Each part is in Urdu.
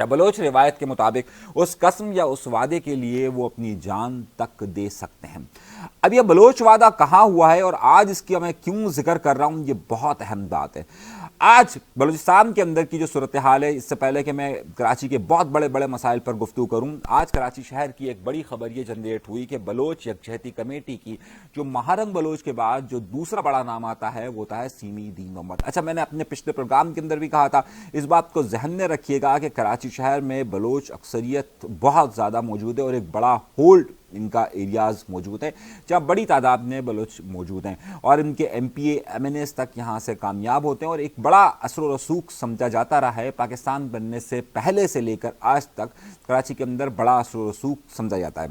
یا بلوچ روایت کے مطابق اس قسم یا اس وعدے کے لیے وہ اپنی جان تک دے سکتے ہیں۔ اب یہ بلوچ وعدہ کہاں ہوا ہے اور آج اس کی میں کیوں ذکر کر رہا ہوں، یہ بہت اہم بات ہے۔ آج بلوچستان کے اندر کی جو صورتحال ہے، اس سے پہلے کہ میں کراچی کے بہت بڑے بڑے مسائل پر گفتگو کروں، آج کراچی شہر کی ایک بڑی خبر یہ جنریٹ ہوئی کہ بلوچ یکجہتی کمیٹی کی جو مہارنگ بلوچ کے بعد جو دوسرا بڑا نام آتا ہے وہ ہوتا ہے سیمی دین محمد۔ اچھا، میں نے اپنے پچھلے پروگرام کے اندر بھی کہا تھا، اس بات کو ذہن میں رکھیے گا کہ کراچی شہر میں بلوچ اکثریت بہت زیادہ موجود ہے اور ایک بڑا ہولڈ ان کا ایریاز موجود ہے جہاں بڑی تعداد میں بلوچ موجود ہیں اور ان کے M P A M N As تک یہاں سے کامیاب ہوتے ہیں اور ایک بڑا اثر و رسوخ سمجھا جاتا رہا ہے۔ پاکستان بننے سے پہلے سے لے کر آج تک کراچی کے اندر بڑا اثر و رسوخ سمجھا جاتا ہے۔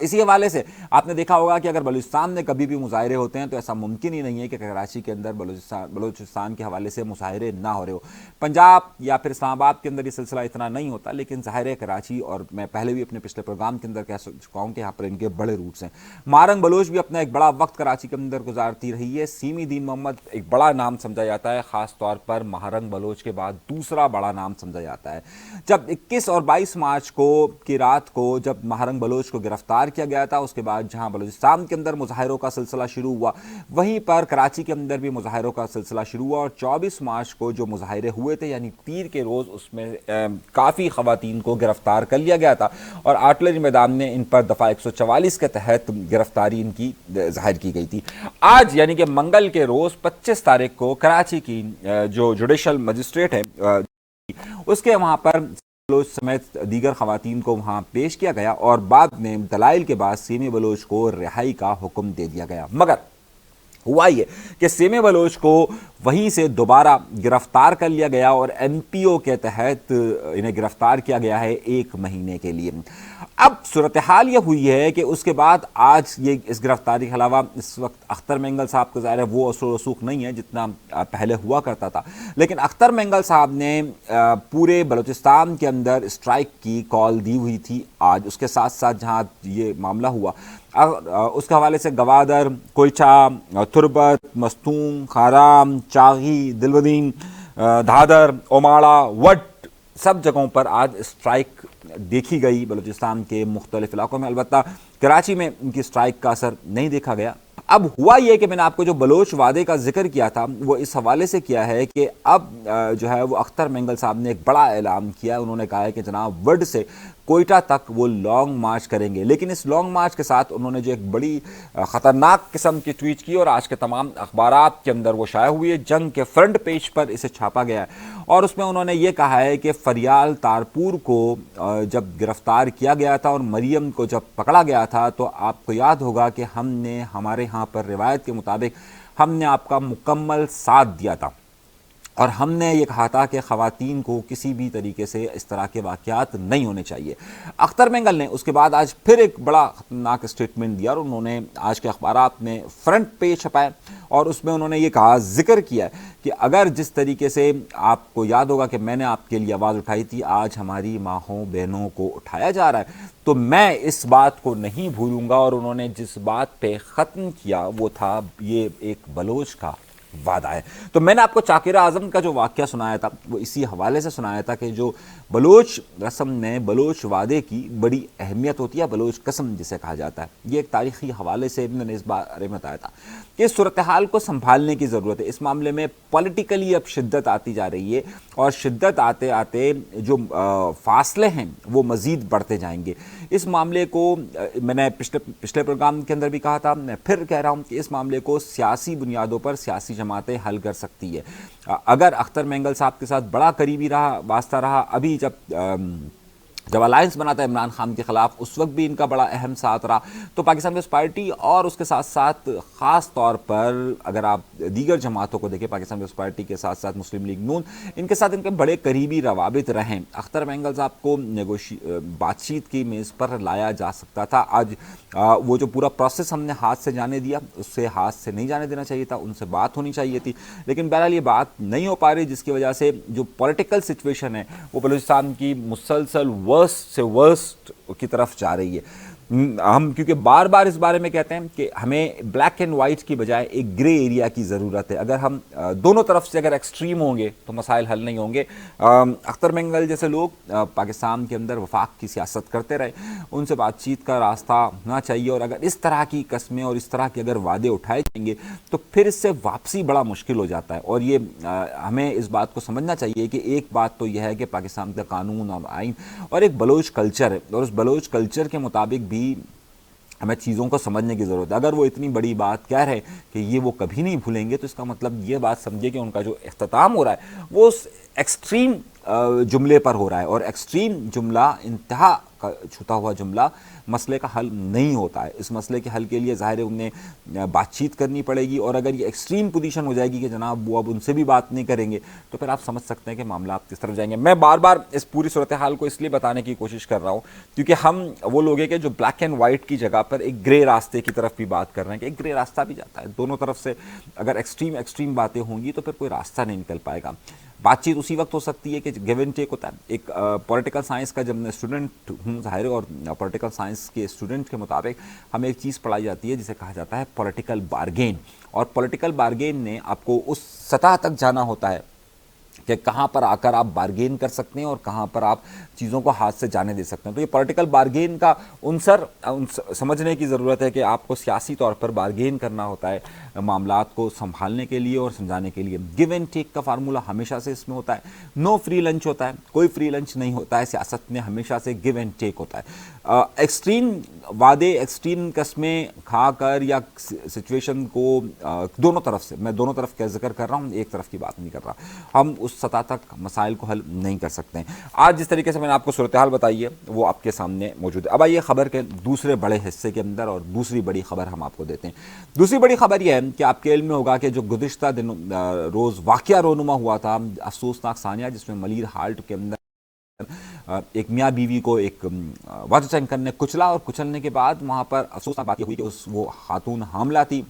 اسی حوالے سے آپ نے دیکھا ہوگا کہ اگر بلوچستان میں کبھی بھی مظاہرے ہوتے ہیں تو ایسا ممکن ہی نہیں ہے کہ کراچی کے اندر بلوچستان کے حوالے سے مظاہرے نہ ہو رہے ہو۔ پنجاب یا پھر اسلام آباد کے اندر یہ سلسلہ اتنا نہیں ہوتا، لیکن ظاہر ہے کراچی، اور میں پہلے بھی اپنے پچھلے پروگرام کے اندر کہہ چکا ہوں کہ یہاں پر ان کے بڑے روٹس ہیں۔ مہارنگ بلوچ بھی اپنا ایک بڑا وقت کراچی کے اندر گزارتی رہی ہے۔ سیمی دین محمد ایک بڑا نام سمجھا جاتا ہے، خاص طور پر مہارنگ بلوچ کے بعد دوسرا بڑا نام سمجھا جاتا ہے۔ جب 21 اور 22 مارچ کی رات کو جب مہارنگ بلوچ کو گرفتار کیا گیا تھا، اس کے بعد جہاں بلوچستان کے اندر مظاہروں کا سلسلہ شروع ہوا، وہیں پر کراچی کے اندر بھی مظاہروں کا سلسلہ شروع ہوا اور 24 مارچ کو جو مظاہرے ہوئے تھے یعنی پیر کے روز، اس میں کافی خواتین کو گرفتار کر لیا گیا تھا اور آرٹلری میدان میں ان پر دفعہ 144 کے تحت گرفتاری ان کی ظاہر کی گئی تھی۔ آج یعنی کہ منگل کے روز 25 تاریخ کو کراچی کی جو جوڈیشل مجسٹریٹ ہے اس کے وہاں پر بلوچ سمیت دیگر خواتین کو وہاں پیش کیا گیا اور بعد میں دلائل کے بعد سیمی بلوچ کو رہائی کا حکم دے دیا گیا۔ مگر ہوا یہ کہ سیمی بلوچ کو وہیں سے دوبارہ گرفتار کر لیا گیا اور ایم پی او کے تحت انہیں گرفتار کیا گیا ہے 1 مہینے کے لیے۔ اب صورتحال یہ ہوئی ہے کہ اس کے بعد آج یہ اس گرفتاری کے علاوہ اس وقت اختر مینگل صاحب کو ظاہر ہے وہ اثر و رسوخ نہیں ہے جتنا پہلے ہوا کرتا تھا، لیکن اختر مینگل صاحب نے پورے بلوچستان کے اندر اسٹرائک کی کال دی ہوئی تھی آج۔ اس کے ساتھ ساتھ جہاں یہ معاملہ ہوا اس کے حوالے سے گوادر، کوئچہ، تربت، مستون، خارام، چاغی، دلودین، دھادر، اوماڑا، وٹ، سب جگہوں پر آج اسٹرائک دیکھی گئی بلوچستان کے مختلف علاقوں میں۔ البتہ کراچی میں ان کی اسٹرائک کا اثر نہیں دیکھا گیا۔ اب ہوا یہ کہ میں نے آپ کو جو بلوچ وعدے کا ذکر کیا تھا وہ اس حوالے سے کیا ہے کہ اب جو ہے وہ اختر مینگل صاحب نے ایک بڑا اعلان کیا ہے۔ انہوں نے کہا ہے کہ جناب وڈ سے کوئٹہ تک وہ لانگ مارچ کریں گے، لیکن اس لانگ مارچ کے ساتھ انہوں نے جو ایک بڑی خطرناک قسم کی ٹویٹ کی اور آج کے تمام اخبارات کے اندر وہ شائع ہوئی ہے، جنگ کے فرنٹ پیج پر اسے چھاپا گیا ہے اور اس میں انہوں نے یہ کہا ہے کہ فریال تارپور کو جب گرفتار کیا گیا تھا اور مریم کو جب پکڑا گیا تھا تو آپ کو یاد ہوگا کہ ہم نے ہمارے ہاں پر روایت کے مطابق ہم نے آپ کا مکمل ساتھ دیا تھا اور ہم نے یہ کہا تھا کہ خواتین کو کسی بھی طریقے سے اس طرح کے واقعات نہیں ہونے چاہیے۔ اختر مینگل نے اس کے بعد آج پھر ایک بڑا خطرناک اسٹیٹمنٹ دیا اور انہوں نے آج کے اخبارات میں فرنٹ پیج چھپائے اور اس میں انہوں نے یہ کہا، ذکر کیا کہ اگر جس طریقے سے آپ کو یاد ہوگا کہ میں نے آپ کے لیے آواز اٹھائی تھی، آج ہماری ماؤں بہنوں کو اٹھایا جا رہا ہے تو میں اس بات کو نہیں بھولوں گا۔ اور انہوں نے جس بات پہ ختم کیا وہ تھا یہ ایک بلوچ کا وعدہ ہے۔ تو میں نے آپ کو چاکر اعظم کا جو واقعہ سنایا تھا وہ اسی حوالے سے سنایا تھا کہ جو بلوچ رسم میں بلوچ وعدے کی بڑی اہمیت ہوتی ہے، بلوچ قسم جسے کہا جاتا ہے، یہ ایک تاریخی حوالے سے میں نے اس بارے میں بتایا تھا کہ اس صورتحال کو سنبھالنے کی ضرورت ہے۔ اس معاملے میں پولیٹیکلی اب شدت آتی جا رہی ہے اور شدت آتے آتے جو فاصلے ہیں وہ مزید بڑھتے جائیں گے۔ اس معاملے کو میں نے پچھلے پروگرام کے اندر بھی کہا تھا، میں پھر کہہ رہا ہوں کہ اس معاملے کو سیاسی بنیادوں پر سیاسی جماعتیں حل کر سکتی ہے۔ اگر اختر مینگل صاحب کے ساتھ بڑا قریبی واسطہ رہا، ابھی جب الائنس بنا تھا عمران خان کے خلاف اس وقت بھی ان کا بڑا اہم ساتھ رہا، تو پاکستان پیپلز پارٹی اور اس کے ساتھ ساتھ خاص طور پر اگر آپ دیگر جماعتوں کو دیکھیں، پاکستان پیپلز پارٹی کے ساتھ ساتھ مسلم لیگ نون، ان کے ساتھ ان کے بڑے قریبی روابط رہیں۔ اختر مینگل صاحب کو بات چیت کی میز پر لایا جا سکتا تھا۔ آج وہ جو پورا پروسیس ہم نے ہاتھ سے جانے دیا، اس سے ہاتھ سے نہیں جانے دینا چاہیے تھا، ان سے بات ہونی چاہیے تھی، لیکن بہرحال یہ بات نہیں ہو پا رہی، جس کی وجہ سے جو پولیٹیکل سچویشن ہے وہ بلوچستان کی مسلسل ورسٹ سے ورسٹ کی طرف جا رہی ہے۔ ہم کیونکہ بار بار اس بارے میں کہتے ہیں کہ ہمیں بلیک اینڈ وائٹ کی بجائے ایک گرے ایریا کی ضرورت ہے. اگر ہم دونوں طرف سے اگر ایکسٹریم ہوں گے تو مسائل حل نہیں ہوں گے. اختر مینگل جیسے لوگ پاکستان کے اندر وفاق کی سیاست کرتے رہے, ان سے بات چیت کا راستہ ہونا چاہیے, اور اگر اس طرح کی قسمیں اور اس طرح کے اگر وعدے اٹھائے جائیں گے تو پھر اس سے واپسی بڑا مشکل ہو جاتا ہے. اور یہ ہمیں اس بات کو سمجھنا چاہیے کہ ایک بات تو یہ ہے کہ پاکستان کا قانون اور آئین اور ایک بلوچ کلچر ہے, اور اس بلوچ کلچر کے مطابق بھی ہمیں چیزوں کو سمجھنے کی ضرورت ہے. اگر وہ اتنی بڑی بات کہہ رہے ہیں کہ یہ وہ کبھی نہیں بھولیں گے, تو اس کا مطلب یہ بات سمجھے کہ ان کا جو اختتام ہو رہا ہے وہ اس ایکسٹریم جملے پر ہو رہا ہے, اور ایکسٹریم جملہ, انتہا کا چھوٹا ہوا جملہ مسئلے کا حل نہیں ہوتا ہے. اس مسئلے کے حل کے لیے ظاہر ہے انہیں بات چیت کرنی پڑے گی, اور اگر یہ ایکسٹریم پوزیشن ہو جائے گی کہ جناب وہ اب ان سے بھی بات نہیں کریں گے, تو پھر آپ سمجھ سکتے ہیں کہ معاملات کس طرف جائیں گے. میں بار بار اس پوری صورتحال کو اس لیے بتانے کی کوشش کر رہا ہوں کیونکہ ہم وہ لوگ ہیں کہ جو بلیک اینڈ وائٹ کی جگہ پر ایک گرے راستے کی طرف بھی بات کر رہے ہیں, کہ ایک گرے راستہ بھی جاتا ہے دونوں طرف سے. اگر ایکسٹریم باتیں ہوں گی تو پھر کوئی راستہ نہیں نکل پائے گا. بات چیت اسی وقت ہو سکتی ہے کہ گیو اینڈ ٹیک ہوتا ہے. ایک پولیٹیکل سائنس کا جب میں اسٹوڈنٹ ہوں ظاہر ہے, اور پولیٹیکل سائنس کے اسٹوڈنٹ کے مطابق ہمیں ایک چیز پڑھائی جاتی ہے جسے کہا جاتا ہے پولیٹیکل بارگین. اور پولیٹیکل بارگین نے آپ کو اس سطح تک جانا ہوتا ہے کہ کہاں پر آ کر آپ بارگین کر سکتے ہیں اور کہاں پر آپ چیزوں کو ہاتھ سے جانے دے سکتے ہیں. تو یہ پولیٹیکل بارگین کا عنصر سمجھنے کی ضرورت ہے کہ آپ کو سیاسی طور پر بارگین کرنا ہوتا ہے معاملات کو سنبھالنے کے لیے اور سمجھانے کے لیے. گیو اینڈ ٹیک کا فارمولہ ہمیشہ سے اس میں ہوتا ہے. نو فری لنچ ہوتا ہے, کوئی فری لنچ نہیں ہوتا ہے سیاست میں, ہمیشہ سے گیو اینڈ ٹیک ہوتا ہے. ایکسٹریم وعدے, ایکسٹریم قسمیں کھا کر یا سچویشن کو دونوں طرف سے, میں دونوں طرف کا ذکر کر رہا ہوں, ایک طرف کی بات نہیں کر رہا, ہم اس سطح تک مسائل کو حل نہیں کر سکتے ہیں. آج جس طریقے سے میں نے آپ کو صورتحال بتائی ہے وہ آپ کے سامنے موجود ہے. اب آئیے خبر کے دوسرے بڑے حصے کے اندر, اور دوسری بڑی خبر ہم آپ کو دیتے ہیں. دوسری بڑی خبر یہ ہے کہ آپ کے علم میں ہوگا کہ جو گزشتہ روز واقعہ رونما ہوا تھا, افسوسناک ثانیہ, جس میں ملیر ہالٹ کے اندر ایک میاں بیوی کو ایک واٹر ٹینکر نے کچلا, اور کچلنے کے بعد وہاں پر افسوسناک بات یہ ہوئی کہ وہ خاتون حاملہ تھی,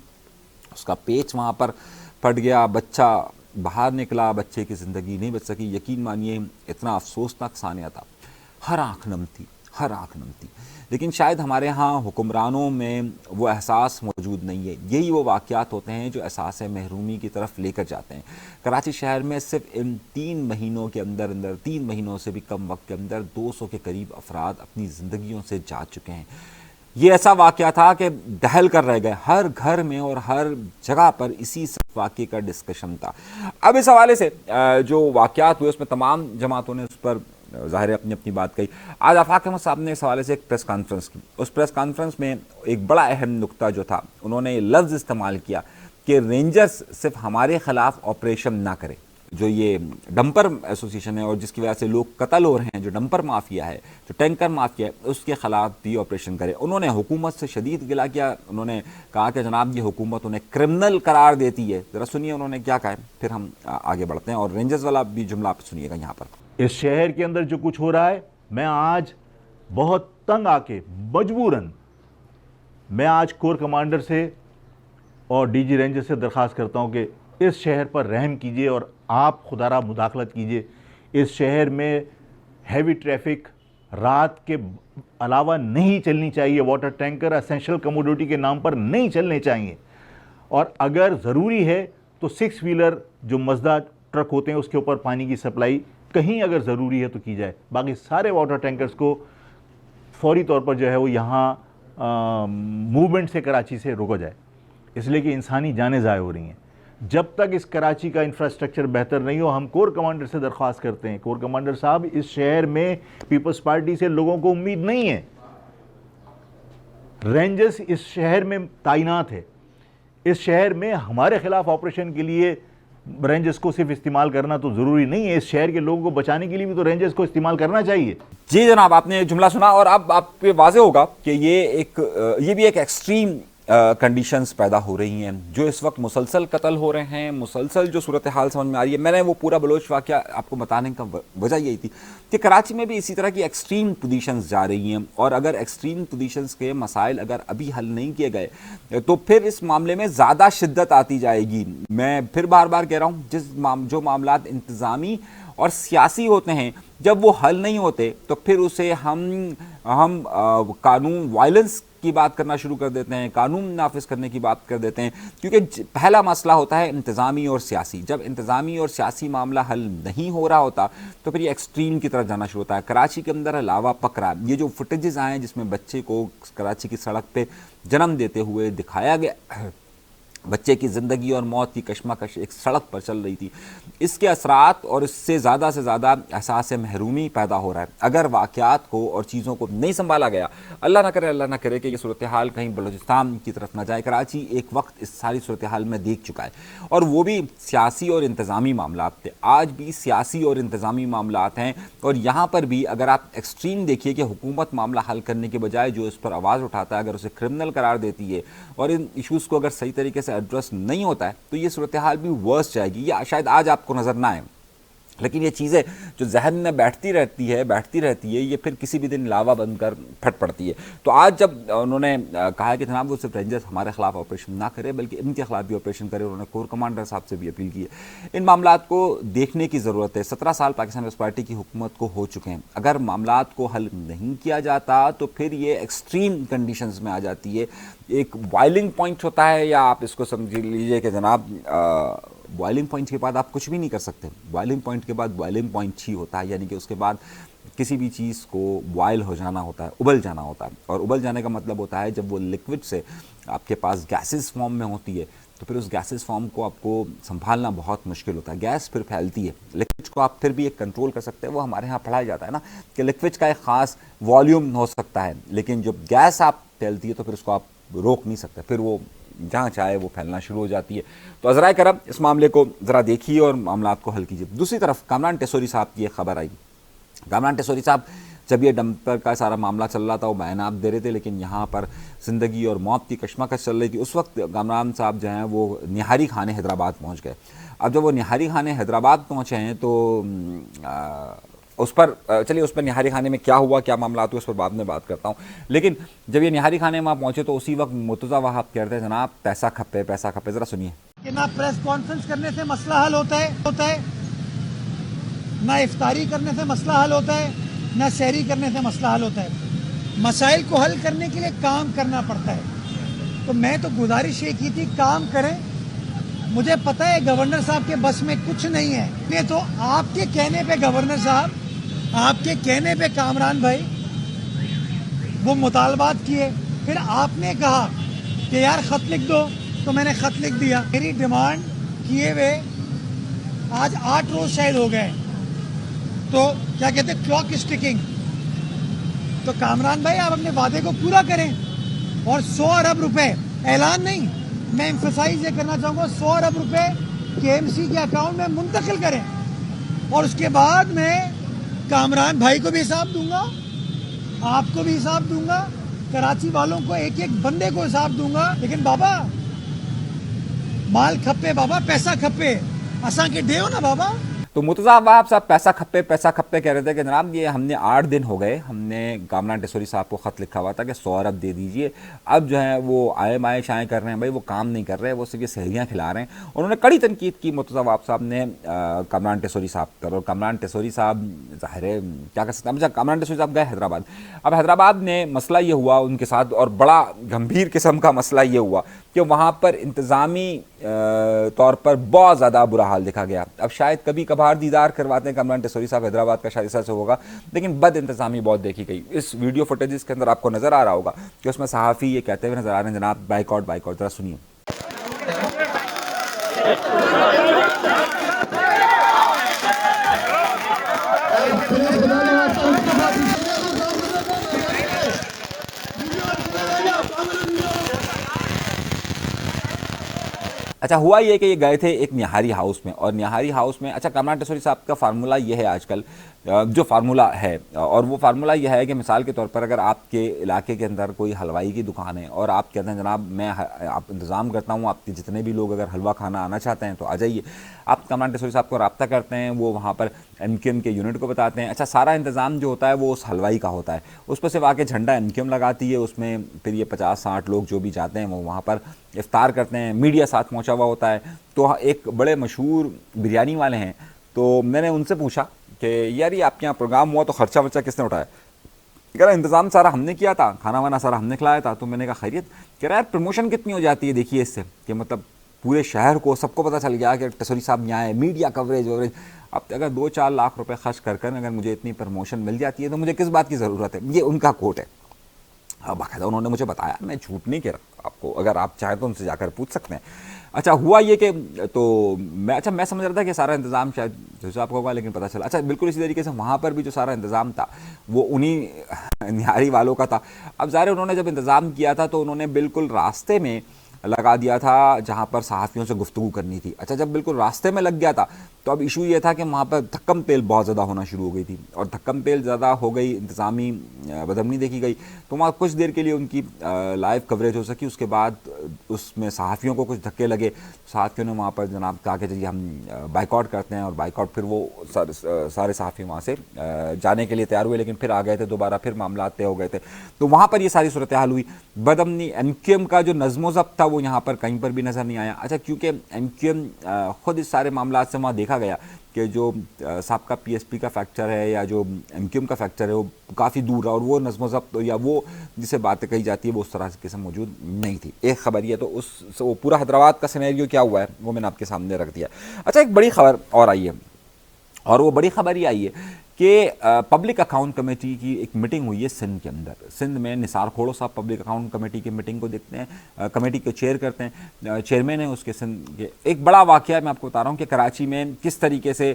اس کا پیٹ وہاں پر پھٹ گیا, بچہ باہر نکلا, بچے کی زندگی نہیں بچ سکی. یقین مانیے اتنا افسوسناک ثانیہ تھا, ہر آنکھ نم تھی, ہر آنکھ نم تھی. لیکن شاید ہمارے ہاں حکمرانوں میں وہ احساس موجود نہیں ہے. یہی وہ واقعات ہوتے ہیں جو احساس محرومی کی طرف لے کر جاتے ہیں. کراچی شہر میں صرف ان 3 مہینوں کے اندر 3 مہینوں سے بھی کم وقت کے اندر 200 کے قریب افراد اپنی زندگیوں سے جا چکے ہیں. یہ ایسا واقعہ تھا کہ دہل کر رہ گئے, ہر گھر میں اور ہر جگہ پر اسی واقعے کا ڈسکشن تھا. اب اس حوالے سے جو واقعات ہوئے اس میں تمام جماعتوں نے اس پر ظاہر اپنی اپنی بات کہی. آج آفاق احمد صاحب نے اس حوالے سے ایک پریس کانفرنس کی. اس پریس کانفرنس میں ایک بڑا اہم نقطہ جو تھا, انہوں نے یہ لفظ استعمال کیا کہ رینجرز صرف ہمارے خلاف آپریشن نہ کرے. جو یہ ڈمپر ایسوسیشن ہے اور جس کی وجہ سے لوگ قتل ہو رہے ہیں, جو ڈمپر مافیا ہے, جو ٹینکر مافیا ہے, اس کے خلاف بھی آپریشن کرے. انہوں نے حکومت سے شدید گلہ کیا. انہوں نے کہا کہ جناب یہ حکومت انہیں کرمنل قرار دیتی ہے. ذرا سنیے انہوں نے کیا کہا ہے, پھر ہم آگے بڑھتے ہیں. اور رینجرز والا بھی جملہ آپ سنیے گا یہاں پر. اس شہر کے اندر جو کچھ ہو رہا ہے, میں آج بہت تنگ آ کے مجبوراً میں آج کور کمانڈر سے اور ڈی جی رینجر سے درخواست کرتا ہوں کہ اس شہر پر رحم کیجئے اور آپ خدا را مداخلت کیجئے. اس شہر میں ہیوی ٹریفک رات کے علاوہ نہیں چلنی چاہیے. واٹر ٹینکر اسینشل کموڈیٹی کے نام پر نہیں چلنے چاہیے, اور اگر ضروری ہے تو 6 ویلر جو مزدہ ٹرک ہوتے ہیں اس کے اوپر پانی کی سپلائی کہیں اگر ضروری ہے تو کی جائے. باقی سارے واٹر ٹینکرز کو فوری طور پر جو ہے وہ یہاں موومنٹ سے کراچی سے روکا جائے, اس لیے کہ انسانی جانیں ضائع ہو رہی ہیں. جب تک اس کراچی کا انفراسٹرکچر بہتر نہیں ہو, ہم کور کمانڈر سے درخواست کرتے ہیں, کور کمانڈر صاحب اس شہر میں پیپلز پارٹی سے لوگوں کو امید نہیں ہے. رینجرز اس شہر میں تعینات ہے. اس شہر میں ہمارے خلاف آپریشن کے لیے رینجرز کو صرف استعمال کرنا تو ضروری نہیں ہے, اس شہر کے لوگوں کو بچانے کے لیے بھی تو رینجرز کو استعمال کرنا چاہیے. جی جناب, آپ نے جملہ سنا, اور اب آپ کو واضح ہوگا کہ یہ بھی ایک ایکسٹریم کنڈیشنز پیدا ہو رہی ہیں. جو اس وقت مسلسل قتل ہو رہے ہیں, مسلسل جو صورتحال سمجھ میں آ رہی ہے. میں نے وہ پورا بلوچ واقعہ آپ کو بتانے کا وجہ یہی تھی کہ کراچی میں بھی اسی طرح کی ایکسٹریم پوزیشنز جا رہی ہیں, اور اگر ایکسٹریم پوزیشنز کے مسائل اگر ابھی حل نہیں کیے گئے تو پھر اس معاملے میں زیادہ شدت آتی جائے گی. میں پھر بار بار کہہ رہا ہوں, جو معاملات انتظامی اور سیاسی ہوتے ہیں، جب وہ حل نہیں ہوتے تو پھر اسے ہم قانون وائلنس کی بات کرنا شروع کر دیتے ہیں، قانون نافذ کرنے کی بات کر دیتے ہیں، کیونکہ پہلا مسئلہ ہوتا ہے انتظامی اور سیاسی۔ جب انتظامی اور سیاسی معاملہ حل نہیں ہو رہا ہوتا تو پھر یہ ایکسٹریم کی طرف جانا شروع ہوتا ہے۔ کراچی کے اندر علاوہ پکرا، یہ جو فوٹیجز آئے ہیں جس میں بچے کو کراچی کی سڑک پہ جنم دیتے ہوئے دکھایا گیا، بچے کی زندگی اور موت کی کشمکش ایک سڑک پر چل رہی تھی، اس کے اثرات اور اس سے زیادہ احساس محرومی پیدا ہو رہا ہے۔ اگر واقعات کو اور چیزوں کو نہیں سنبھالا گیا، اللہ نہ کرے کہ یہ صورتحال کہیں بلوچستان کی طرف نہ جائے۔ کراچی ایک وقت اس ساری صورتحال میں دیکھ چکا ہے، اور وہ بھی سیاسی اور انتظامی معاملات تھے، آج بھی سیاسی اور انتظامی معاملات ہیں۔ اور یہاں پر بھی اگر آپ ایکسٹریم دیکھیے کہ حکومت معاملہ حل کرنے کے بجائے جو اس پر آواز اٹھاتا ہے، اگر اسے کرمنل قرار دیتی ہے اور ان ایشوز کو اگر صحیح طریقے سے ایڈریس نہیں ہوتا ہے تو یہ صورتحال بھی ورس جائے گی۔ یہ شاید آج آپ کو نظر نہ آئے، لیکن یہ چیزیں جو ذہن میں بیٹھتی رہتی ہے یہ پھر کسی بھی دن لاوا بن کر پھٹ پڑتی ہے۔ تو آج جب انہوں نے کہا کہ جناب وہ صرف رینجرز ہمارے خلاف آپریشن نہ کرے بلکہ ان کے خلاف بھی آپریشن کرے، انہوں نے کور کمانڈر صاحب سے بھی اپیل کی ہے۔ ان معاملات کو دیکھنے کی ضرورت ہے۔ 17 سال پاکستان پیپلز پارٹی کی حکومت کو ہو چکے ہیں، اگر معاملات کو حل نہیں کیا جاتا تو پھر یہ ایکسٹریم کنڈیشنز میں آ جاتی ہے۔ ایک بوائلنگ پوائنٹ ہوتا ہے، یا آپ اس کو سمجھ لیجئے کہ جناب بوائلنگ پوائنٹ کے بعد آپ کچھ بھی نہیں کر سکتے، بوائلنگ پوائنٹ کے بعد بوائلنگ پوائنٹ ہی ہوتا ہے، یعنی کہ اس کے بعد کسی بھی چیز کو بوائل ہو جانا ہوتا ہے، ابل جانا ہوتا ہے۔ اور ابل جانے کا مطلب ہوتا ہے جب وہ لکوڈ سے آپ کے پاس گیسز فارم میں ہوتی ہے تو پھر اس گیسز فارم کو آپ کو سنبھالنا بہت مشکل ہوتا ہے، گیس پھر پھیلتی ہے۔ لکوڈ کو آپ پھر بھی ایک کنٹرول کر سکتے ہیں، وہ ہمارے ہاں پڑھایا جاتا ہے نا کہ لکوڈ کا ایک خاص والیوم ہو سکتا ہے، لیکن جب گیس آپ پھیلتی ہے تو پھر اس کو آپ روک نہیں سکتے، پھر وہ جہاں چاہے وہ پھیلنا شروع ہو جاتی ہے۔ تو عذرائے کرم اس معاملے کو ذرا دیکھیے اور معاملات کو حل کیجیے۔ دوسری طرف کامران ٹیسوری صاحب کی ایک خبر آئی۔ کامران ٹیسوری صاحب جب یہ ڈمپر کا سارا معاملہ چل رہا تھا وہ بیانات دے رہے تھے، لیکن یہاں پر زندگی اور موت کی کشمکش چل رہی تھی۔ اس وقت کامران صاحب جو ہیں وہ نہاری خانے حیدرآباد پہنچ گئے۔ اب جب وہ نہاری خانے حیدرآباد پہنچے ہیں تو اس پر چلیے اس پر نہاری خانے میں کیا ہوا، کیا معاملات ہوئے، اس پر بعد میں بات کرتا ہوں۔ لیکن جب یہ نہاری خانے وہاں پہنچے تو اسی وقت مرتضیٰ وہاب کہتے ہیں جناب پیسہ کھپے، ذرا سنیے کہ نہ پریس کانفرنس کرنے سے مسئلہ حل ہوتا ہے، نہ افطاری کرنے سے مسئلہ حل ہوتا ہے، نہ سحری کرنے سے مسئلہ حل ہوتا ہے۔ مسائل کو حل کرنے کے لیے کام کرنا پڑتا ہے۔ تو میں تو گزارش یہ کی تھی کام کریں۔ مجھے پتہ ہے گورنر صاحب کے بس میں کچھ نہیں ہے، یہ تو آپ کے کہنے پہ گورنر صاحب، آپ کے کہنے پہ کامران بھائی وہ مطالبات کیے، پھر آپ نے کہا کہ یار خط لکھ دو تو میں نے خط لکھ دیا۔ میری ڈیمانڈ کیے ہوئے آج 8 روز شاید ہو گئے، تو کیا کہتے ہیں کلاک از ٹکنگ۔ تو کامران بھائی آپ اپنے وعدے کو پورا کریں اور 100 ارب روپے، اعلان نہیں، میں ایمفسائز یہ کرنا چاہوں گا، 100 ارب روپے KMC کے اکاؤنٹ میں منتقل کریں، اور اس کے بعد میں کامران بھائی کو بھی حساب دوں گا، آپ کو بھی حساب دوں گا، کراچی والوں کو ایک ایک بندے کو حساب دوں گا۔ لیکن بابا مال کھپے، بابا پیسہ کھپے، اساں کے ڈیو نا بابا۔ تو مرتضیٰ وہاب صاحب پیسہ کھپے کہہ رہے تھے کہ جناب یہ ہم نے 8 دن ہو گئے، ہم نے کامران ٹیسوری صاحب کو خط لکھا ہوا تھا کہ 100 ارب دے دیجئے، اب جو ہے وہ آئے شائیں کر رہے ہیں، بھائی وہ کام نہیں کر رہے، وہ صرف یہ سحریاں کھلا رہے ہیں۔ انہوں نے کڑی تنقید کی مرتضیٰ وہاب صاحب نے کامران ٹیسوری صاحب پر، اور کامران ٹیسوری صاحب ظاہر ہے کیا کر سکتے ہیں۔ کامران ٹیسوری صاحب گئے حیدرآباد، اب حیدرآباد میں مسئلہ یہ ہوا ان کے ساتھ، اور بڑا گمبھیر قسم کا مسئلہ یہ ہوا کہ وہاں پر انتظامی طور پر بہت زیادہ برا حال دیکھا گیا۔ اب شاید کبھی کبھار دیدار کرواتے ہیں کامران ٹیسوری صاحب حیدرآباد کا، شاید سے ہوگا، لیکن بد انتظامی بہت دیکھی گئی۔ اس ویڈیو فوٹیجز کے اندر آپ کو نظر آ رہا ہوگا کہ اس میں صحافی یہ کہتے ہوئے نظر آ رہے ہیں جناب بائیکاٹ، ذرا سنیے۔ اچھا ہوا یہ کہ یہ گئے تھے ایک نہاری ہاؤس میں، اور نہاری ہاؤس میں اچھا کامران ٹیسوری صاحب کا فارمولہ یہ ہے آج کل جو فارمولہ ہے، اور وہ فارمولہ یہ ہے کہ مثال کے طور پر اگر آپ کے علاقے کے اندر کوئی حلوائی کی دکان ہے اور آپ کہتے ہیں جناب میں آپ انتظام کرتا ہوں، آپ کے جتنے بھی لوگ اگر حلوہ کھانا آنا چاہتے ہیں تو آ جائیے، آپ کامران ٹیسوری صاحب کو رابطہ کرتے ہیں، وہ وہاں پر MQM کے یونٹ کو بتاتے ہیں، اچھا سارا انتظام جو ہوتا ہے وہ اس حلوائی کا ہوتا ہے، اس پر صرف آ کے جھنڈا MQM لگاتی ہے، اس میں پھر یہ 50-60 لوگ جو بھی جاتے ہیں وہ وہاں پر افطار کرتے ہیں، میڈیا ساتھ پہنچا ہوا ہوتا ہے۔ تو ایک بڑے مشہور بریانی والے ہیں تو میں نے ان سے پوچھا کہ یار یہ آپ کے یہاں پروگرام ہوا تو خرچہ ورچہ کس نے اٹھایا؟ کہہ رہا انتظام سارا ہم نے کیا تھا، کھانا وانا سارا ہم نے کھلایا تھا. تو میں نے کہا خیریت؟ کہہ رہا یار پروموشن کتنی ہو جاتی ہے دیکھیے اس سے، کہ مطلب پورے شہر کو سب کو پتہ چل گیا کہ ٹسوری صاحب یہاں ہے، میڈیا کوریج ووریج. اب اگر 2-4 لاکھ روپے خرچ کر اگر مجھے اتنی پروموشن مل جاتی ہے تو مجھے کس بات کی ضرورت ہے. یہ ان کا کوٹ ہے. باقاعدہ انہوں نے مجھے بتایا، میں جھوٹ نہیں کہہ رہا آپ کو، اگر آپ چاہیں تو ان سے جا کر پوچھ سکتے ہیں. اچھا ہوا یہ کہ تو میں سمجھ رہا تھا کہ سارا انتظام شاید جو صاحب کا ہوگا، لیکن پتہ چلا اچھا بالکل اسی طریقے سے وہاں پر بھی جو سارا انتظام تھا وہ انہی نہاری والوں کا تھا. اب ظاہر انہوں نے جب انتظام کیا تھا تو انہوں نے بالکل راستے میں لگا دیا تھا جہاں پر صحافیوں سے گفتگو کرنی تھی. اچھا جب بالکل راستے میں لگ گیا تھا تو اب ایشو یہ تھا کہ وہاں پر دھکم تیل بہت زیادہ ہونا شروع ہو گئی تھی، اور دھکم تیل زیادہ ہو گئی، انتظامی بدامنی دیکھی گئی. تو وہاں کچھ دیر کے لیے ان کی لائیو کوریج ہو سکی. اس کے بعد اس میں صحافیوں کو کچھ دھکے لگے. صحافیوں نے وہاں پر جناب کہا کہ جی ہم بائیکاٹ کرتے ہیں، اور بائیکاٹ پھر وہ سارے صحافی وہاں سے جانے کے لیے تیار ہوئے، لیکن پھر آ گئے تھے دوبارہ، پھر معاملات طے ہو گئے تھے. تو وہاں پر یہ ساری صورتحال ہوئی. بدامنی ایم کیو ایم کا جو نظم و ضبط تھا وہ یہاں پر کہیں پر بھی نظر نہیں آیا. اچھا کیونکہ ایم کیو ایم خود اس سارے معاملات سے وہاں دیکھا گیا کہ جو سابقہ پی ایس پی کا فیکچر ہے یا جو ایم کیو ایم کا فیکچر ہے وہ کافی دور ہے، اور وہ نظم و ضبط یا وہ جسے باتیں کہی جاتی ہے وہ اس طرح سے موجود نہیں تھی. ایک خبر یہ تو اس وہ پورا حیدرآباد کا سینیریو کیا ہوا ہے وہ میں نے آپ کے سامنے رکھ دیا. اچھا ایک بڑی خبر اور آئی ہے، اور وہ بڑی خبر یہ آئی ہے کہ پبلک اکاؤنٹ کمیٹی کی ایک میٹنگ ہوئی ہے سندھ کے اندر. سندھ میں نثار کھوڑو صاحب پبلک اکاؤنٹ کمیٹی کی میٹنگ کو دیکھتے ہیں، کمیٹی کو چیئر کرتے ہیں، چیئرمین ہیں اس کے سندھ کے. ایک بڑا واقعہ میں آپ کو بتا رہا ہوں کہ کراچی میں کس طریقے سے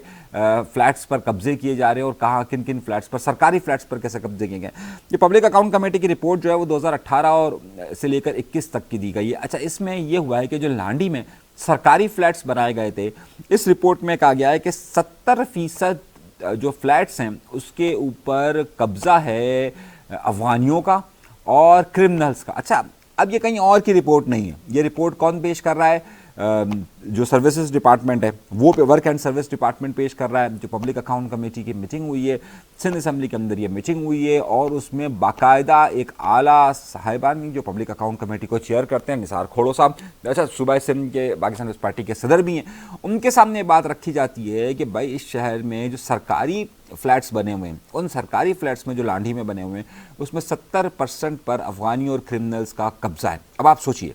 فلیٹس پر قبضے کیے جا رہے ہیں، اور کہاں کن کن فلیٹس پر، سرکاری فلیٹس پر کیسے قبضے کیے گئے. یہ پبلک اکاؤنٹ کمیٹی کی رپورٹ جو ہے وہ 2018 اور سے لے کر 21 تک کی دی گئی ہے. اچھا اس میں یہ ہوا ہے کہ جو لانڈی میں سرکاری فلیٹس بنائے گئے تھے، اس رپورٹ میں کہا گیا ہے کہ 70% جو فلیٹس ہیں اس کے اوپر قبضہ ہے افغانیوں کا اور کرمنلز کا. اچھا اب یہ کہیں اور کی رپورٹ نہیں ہے، یہ رپورٹ کون پیش کر رہا ہے؟ جو سروسز ڈپارٹمنٹ ہے وہ ورک اینڈ سروس ڈپارٹمنٹ پیش کر رہا ہے. جو پبلک اکاؤنٹ کمیٹی کی میٹنگ ہوئی ہے سندھ اسمبلی کے اندر، یہ میٹنگ ہوئی ہے، اور اس میں باقاعدہ ایک اعلیٰ صاحبان جو پبلک اکاؤنٹ کمیٹی کو چیئر کرتے ہیں نثار کھوڑو صاحب، اچھا صوبہ سندھ کے پاکستان پیپلز پارٹی کے صدر بھی ہیں، ان کے سامنے بات رکھی جاتی ہے کہ بھائی اس شہر میں جو سرکاری فلیٹس بنے ہوئے ہیں، ان سرکاری فلیٹس میں جو لانڈھی میں بنے ہوئے ہیں اس میں 70% پر افغانی اور کرمنلز کا قبضہ ہے. اب آپ سوچئے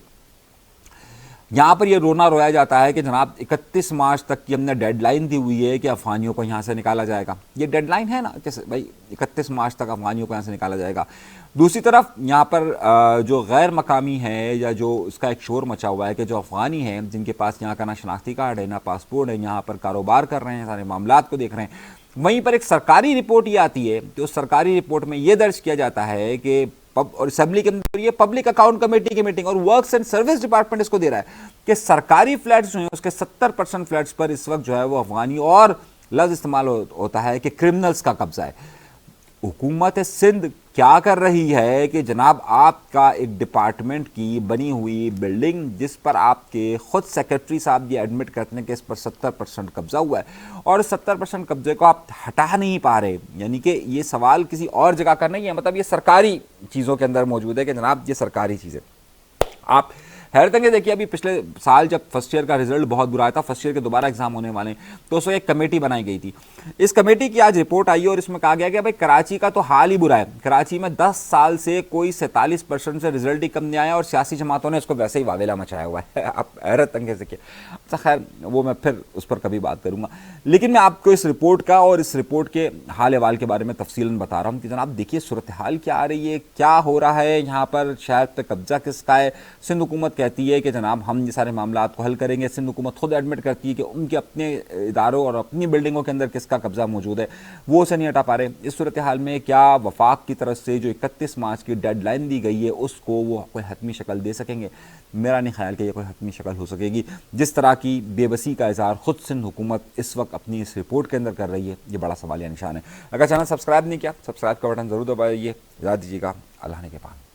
یہاں پر یہ رونا رویا جاتا ہے کہ جناب 31 مارچ تک کی ہم نے ڈیڈ لائن دی ہوئی ہے کہ افغانیوں کو یہاں سے نکالا جائے گا. یہ ڈیڈ لائن ہے نا کہ بھائی 31 مارچ تک افغانیوں کو یہاں سے نکالا جائے گا. دوسری طرف یہاں پر جو غیر مقامی ہے یا جو اس کا ایک شور مچا ہوا ہے کہ جو افغانی ہیں جن کے پاس یہاں کا نہ شناختی کارڈ ہے نہ پاسپورٹ ہے، یہاں پر کاروبار کر رہے ہیں، سارے معاملات کو دیکھ رہے ہیں، وہیں پر ایک سرکاری رپورٹ یہ آتی ہے تو اس سرکاری رپورٹ میں یہ درج کیا جاتا ہے کہ اور اسمبلی کے اندر یہ پبلک اکاؤنٹ کمیٹی کی میٹنگ اور ورکس اینڈ سروس ڈپارٹمنٹ اس کو دے رہا ہے کہ سرکاری فلیٹس جو ہیں اس کے 70% فلیٹس پر اس وقت جو ہے وہ افغانی اور لفظ استعمال ہوتا ہے کہ کرمنلز کا قبضہ ہے. حکومت سندھ کیا کر رہی ہے کہ جناب آپ کا ایک ڈپارٹمنٹ کی بنی ہوئی بلڈنگ جس پر آپ کے خود سیکرٹری صاحب یہ ایڈمٹ کرتے ہیں کہ اس پر 70% قبضہ ہوا ہے، اور 70% قبضے کو آپ ہٹا نہیں پا رہے. یعنی کہ یہ سوال کسی اور جگہ کا نہیں ہے، مطلب یہ سرکاری چیزوں کے اندر موجود ہے کہ جناب یہ سرکاری چیز ہے. آپ حیرت انگیز دیکھیے ابھی پچھلے سال جب فرسٹ ایئر کا رزلٹ بہت برا آیا تھا، فرسٹ ایئر کے دوبارہ ایگزام ہونے والے ہیں، تو اس وقت ایک کمیٹی بنائی گئی تھی. اس کمیٹی کی آج رپورٹ آئی ہے اور اس میں کہا گیا کہ بھائی کراچی کا تو حال ہی برا ہے. کراچی میں 10 سال سے کوئی 47% سے رزلٹ ہی کم نہیں آیا، اور سیاسی جماعتوں نے اس کو ویسے ہی واویلا مچایا ہوا ہے. آپ حیرت انگیز دیکھیے. اچھا خیر وہ میں پھر اس پر کبھی بات کروں گا، لیکن میں آپ کو اس رپورٹ کا اور اس رپورٹ کے حال احوال کے بارے میں تفصیلاً بتا رہا ہوں کہ جناب دیکھیے صورتحال کیا آ رہی ہے، کیا ہو رہا ہے یہاں پر، شہر پہ قبضہ کس کا ہے. سندھ حکومت کہتی ہے کہ جناب ہم یہ سارے معاملات کو حل کریں گے. سندھ حکومت خود ایڈمٹ کرتی ہے کہ ان کے اپنے اداروں اور اپنی بلڈنگوں کے اندر کس کا قبضہ موجود ہے، وہ اسے نہیں ہٹا پا رہے. اس صورتحال میں کیا وفاق کی طرف سے جو 31 مارچ کی ڈیڈ لائن دی گئی ہے اس کو وہ کوئی حتمی شکل دے سکیں گے؟ میرا نہیں خیال کہ یہ کوئی حتمی شکل ہو سکے گی. جس طرح کی بے بسی کا اظہار خود سندھ حکومت اس وقت اپنی اس رپورٹ کے اندر کر رہی ہے، یہ بڑا سوالیہ نشان ہے. اگر چینل سبسکرائب نہیں کیا، سبسکرائب کا بٹن ضرور دبائیے. اجازت دیجیے گا، اللہ نے کے پاس.